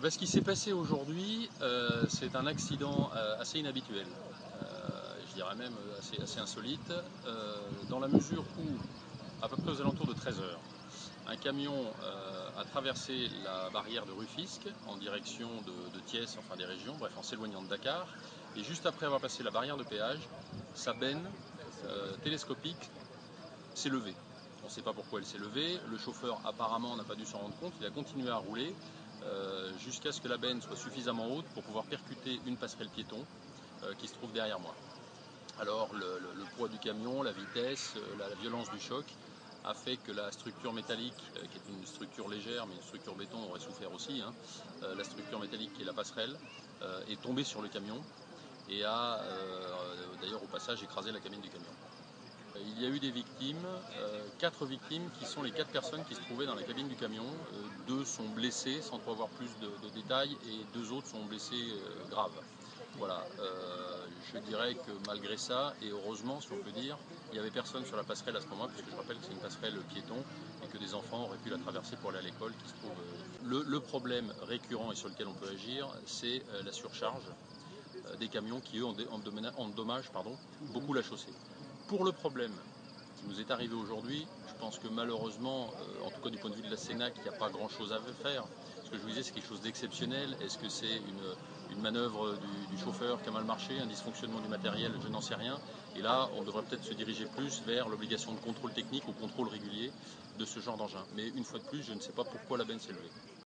Ce qui s'est passé aujourd'hui, c'est un accident assez inhabituel, je dirais même assez insolite, dans la mesure où, à peu près aux alentours de 13 heures, un camion a traversé la barrière de Rufisque en direction de Thiès, enfin des régions, bref en s'éloignant de Dakar, et juste après avoir passé la barrière de péage, sa benne télescopique s'est levée. On ne sait pas pourquoi elle s'est levée, le chauffeur apparemment n'a pas dû s'en rendre compte, il a continué à rouler jusqu'à ce que la benne soit suffisamment haute pour pouvoir percuter une passerelle piéton qui se trouve derrière moi. Alors le poids du camion, la vitesse, la violence du choc a fait que la structure métallique, qui est une structure légère mais une structure béton aurait souffert aussi, la structure métallique qui est la passerelle, est tombée sur le camion et a d'ailleurs au passage écrasé la cabine du camion. Il y a eu des victimes, 4 victimes qui sont les 4 personnes qui se trouvaient dans la cabine du camion. 2 sont blessés sans trop avoir plus de détails et 2 autres sont blessés graves. Voilà, je dirais que malgré ça, et heureusement si on peut dire, il n'y avait personne sur la passerelle à ce moment-là, puisque je rappelle que c'est une passerelle piéton et que des enfants auraient pu la traverser pour aller à l'école qui se trouve. Le problème récurrent et sur lequel on peut agir, c'est la surcharge des camions qui eux endommagent beaucoup la chaussée. Pour le problème qui nous est arrivé aujourd'hui, je pense que malheureusement, en tout cas du point de vue de la Sénac, il n'y a pas grand chose à faire. Ce que je vous disais, c'est quelque chose d'exceptionnel. Est-ce que c'est une manœuvre du chauffeur qui a mal marché, un dysfonctionnement du matériel? Je n'en sais rien. Et là, on devrait peut-être se diriger plus vers l'obligation de contrôle technique ou contrôle régulier de ce genre d'engin. Mais une fois de plus, je ne sais pas pourquoi la benne s'est levée.